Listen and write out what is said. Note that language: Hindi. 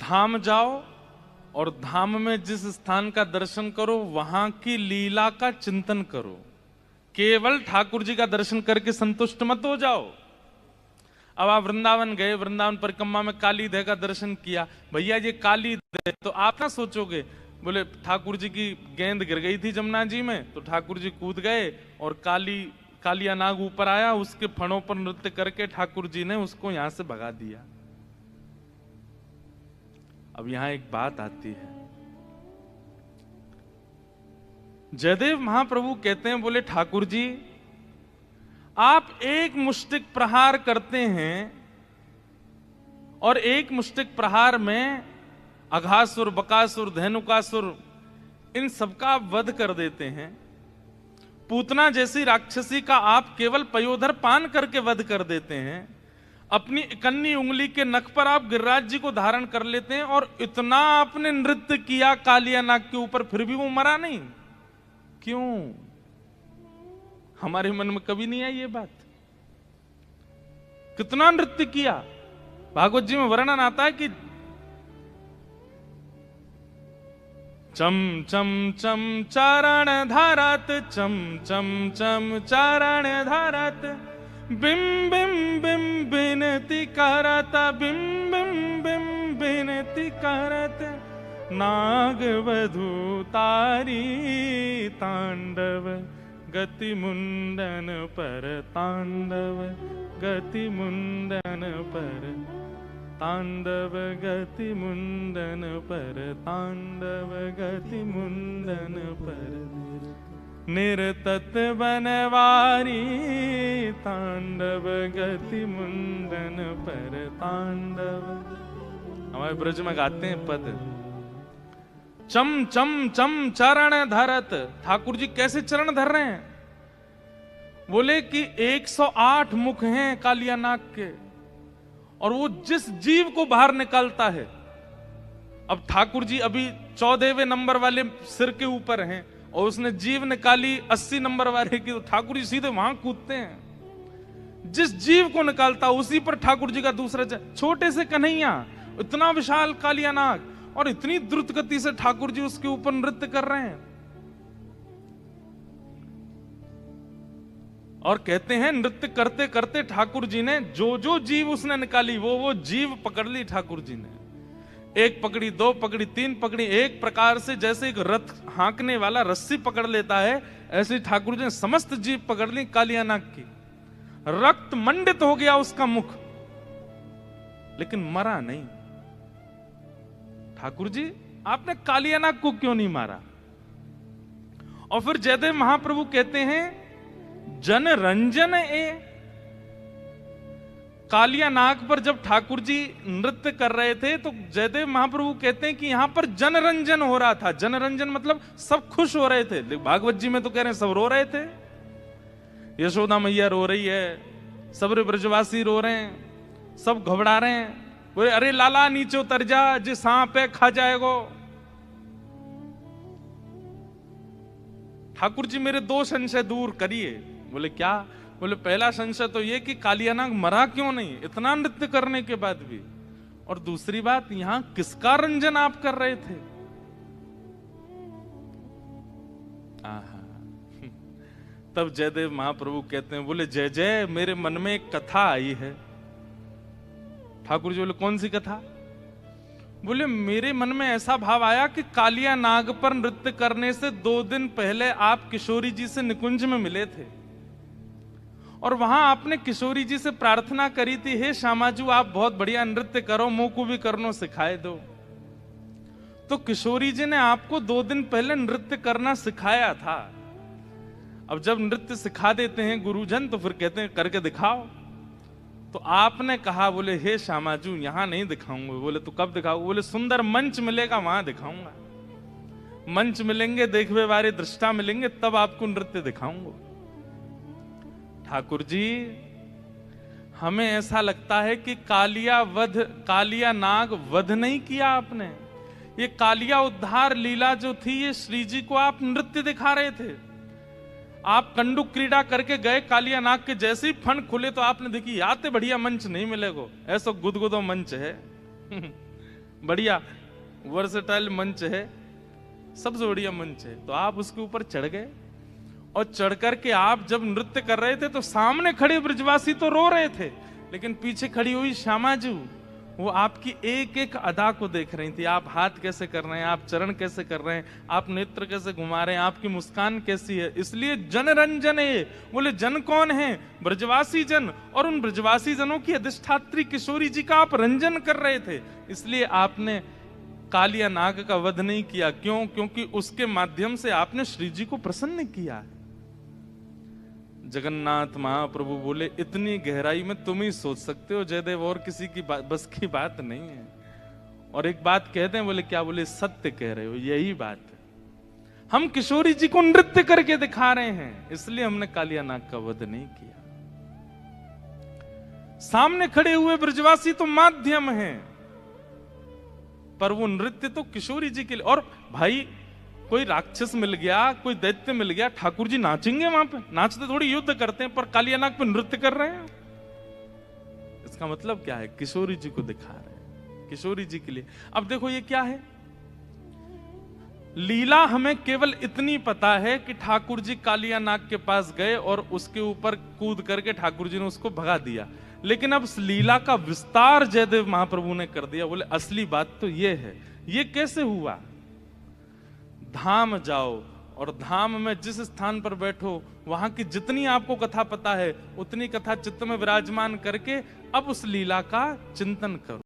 धाम जाओ और धाम में जिस स्थान का दर्शन करो वहां की लीला का चिंतन करो। केवल ठाकुर जी का दर्शन करके संतुष्ट मत हो जाओ। अब आप वृंदावन गए, वृंदावन परिक्रमा में काली देह का दर्शन किया, भैया ये काली देह, तो आप ना सोचोगे बोले ठाकुर जी की गेंद गिर गई थी जमुना जी में तो ठाकुर जी कूद गए और कालिया नाग ऊपर आया, उसके फणों पर नृत्य करके ठाकुर जी ने उसको यहां से भगा दिया। अब यहां एक बात आती है, जयदेव महाप्रभु कहते हैं, बोले ठाकुर जी आप एक मुष्टिक प्रहार करते हैं और एक मुष्टिक प्रहार में अघासुर, बकासुर, धेनुकासुर इन सबका आप वध कर देते हैं। पूतना जैसी राक्षसी का आप केवल पयोधर पान करके वध कर देते हैं। अपनी इकन्नी उंगली के नख पर आप गिरिराज जी को धारण कर लेते हैं और इतना आपने नृत्य किया कालिया नाग के ऊपर, फिर भी वो मरा नहीं। क्यों? हमारे मन में कभी नहीं आई ये बात। कितना नृत्य किया। भागवत जी में वर्णन आता है कि चम चम चम चारण धारत, चम चम चम चारण धारत, बिम बिम बिम बिनती करत, बिम बिम बिम बिनती करत, नाग वधू तारी तांडव गति मुंडन पर, तांडव गति मुंडन पर, तांडव गति मुंडन पर, तांडव गति मुंडन पर, निरतत बनवारी तांडव गति मुंडन पर, तांडव। हमारे ब्रज में गाते हैं पद, चम चम चम चरण धरत। ठाकुर जी कैसे चरण धर रहे हैं? बोले कि 108 मुख हैं कालिया नाग के और वो जिस जीव को बाहर निकालता है। अब ठाकुर जी अभी 14वें नंबर वाले सिर के ऊपर हैं और उसने जीव निकाली 80 नंबर वाले की, तो ठाकुर जी सीधे वहां कूदते हैं। जिस जीव को निकालता उसी पर ठाकुर जी का दूसरा छोटे से कन्हैया, इतना विशाल कालिया नाग और इतनी द्रुत गति से ठाकुर जी उसके ऊपर नृत्य कर रहे हैं। और कहते हैं नृत्य करते करते ठाकुर जी ने जो जो जीव उसने निकाली वो जीव पकड़ ली ठाकुर जी ने। एक पकड़ी, दो पकड़ी, तीन पकड़ी, एक प्रकार से जैसे एक रथ हाँकने वाला रस्सी पकड़ लेता है, ऐसे ठाकुर जी ने समस्त जीव पकड़ ली कालिया नाग की। रक्त मंडित हो गया उसका मुख, लेकिन मरा नहीं। ठाकुर जी आपने कालिया नाग को क्यों नहीं मारा? और फिर जयदेव महाप्रभु कहते हैं जन रंजन ए। कालिया नाग पर जब ठाकुर जी नृत्य कर रहे थे तो जयदेव महाप्रभु कहते हैं कि यहां पर जनरंजन हो रहा था। जनरंजन मतलब सब खुश हो रहे थे। भागवत जी में तो कह रहे हैं सब रो रहे थे। यशोदा मैया रो रही है, सब ब्रजवासी रो रहे हैं, सब घबरा रहे हैं। बोले अरे लाला नीचे उतर जा, जी सांप है खा जाएगो। ठाकुर जी मेरे 2 संशय दूर करिए। बोले क्या? बोले पहला संशय तो ये कि कालिया नाग मरा क्यों नहीं इतना नृत्य करने के बाद भी, और दूसरी बात यहां किसका रंजन आप कर रहे थे? आहा। तब जयदेव महाप्रभु कहते हैं, बोले जय जय मेरे मन में एक कथा आई है। ठाकुर जी बोले कौन सी कथा? बोले मेरे मन में ऐसा भाव आया कि कालिया नाग पर नृत्य करने से 2 दिन पहले आप किशोरी जी से निकुंज में मिले थे और वहां आपने किशोरी जी से प्रार्थना करी थी, हे श्यामाजू आप बहुत बढ़िया नृत्य करो, मुंह को भी करनो सिखाए दो। तो किशोरी जी ने आपको 2 दिन पहले नृत्य करना सिखाया था। अब जब नृत्य सिखा देते हैं गुरुजन तो फिर कहते हैं करके दिखाओ। तो आपने कहा, बोले हे श्यामाजू यहां नहीं दिखाऊंगा। बोले तो कब दिखाओगे? बोले सुंदर मंच मिलेगा वहां दिखाऊंगा। मंच मिलेंगे, देखने वाले दृष्टा मिलेंगे, तब आपको नृत्य दिखाऊंगा। ठाकुर जी हमें ऐसा लगता है कि कालिया नाग वध नहीं किया आपने। ये कालिया उद्धार लीला जो थी ये श्री जी को आप नृत्य दिखा रहे थे। आप कंडुक क्रीड़ा करके गए, कालिया नाग के जैसे ही फन खुले तो आपने देखी आते बढ़िया मंच नहीं मिलेगो, ऐसा गुदगुदो मंच है। बढ़िया वर्सेटाइल मंच है, सबसे बढ़िया मंच है, तो आप उसके ऊपर चढ़ गए और चढ़ करके आप जब नृत्य कर रहे थे तो सामने खड़े ब्रजवासी तो रो रहे थे, लेकिन पीछे खड़ी हुई श्यामा जी वो आपकी एक एक अदा को देख रही थी। आप हाथ कैसे कर रहे हैं, आप चरण कैसे कर रहे हैं, आप नेत्र कैसे घुमा रहे हैं, आपकी मुस्कान कैसी है। इसलिए जन रंजन है। बोले जन कौन है? ब्रजवासी जन। और उन ब्रजवासी जनों की अधिष्ठात्री किशोरी जी का आप रंजन कर रहे थे, इसलिए आपने कालिया नाग का वध नहीं किया। क्यों? क्योंकि उसके माध्यम से आपने श्री जी को प्रसन्न किया। जगन्नाथ महाप्रभु बोले इतनी गहराई में तुम ही सोच सकते हो जयदेव, और किसी की बस की बात नहीं है। और एक बात कहते हैं, बोले क्या? बोले सत्य कह रहे हो, यही बात है। हम किशोरी जी को नृत्य करके दिखा रहे हैं, इसलिए हमने कालिया नाग का वध नहीं किया। सामने खड़े हुए ब्रजवासी तो माध्यम हैं, पर वो नृत्य तो किशोरी जी के लिए। और भाई कोई राक्षस मिल गया, कोई दैत्य मिल गया, ठाकुर जी नाचेंगे वहां पे? नाचते थोड़ी युद्ध करते हैं, पर कालिया नाग पे नृत्य कर रहे हैं। इसका मतलब क्या है? किशोरी जी को दिखा रहे हैं, किशोरी जी के लिए। अब देखो ये क्या है, लीला हमें केवल इतनी पता है कि ठाकुर जी कालिया नाग के पास गए और उसके ऊपर कूद करके ठाकुर जी ने उसको भगा दिया। लेकिन अब इस लीला का विस्तार जयदेव महाप्रभु ने कर दिया। बोले असली बात तो ये है। ये कैसे हुआ? धाम जाओ और धाम में जिस स्थान पर बैठो वहां की जितनी आपको कथा पता है उतनी कथा चित्त में विराजमान करके अब उस लीला का चिंतन करो।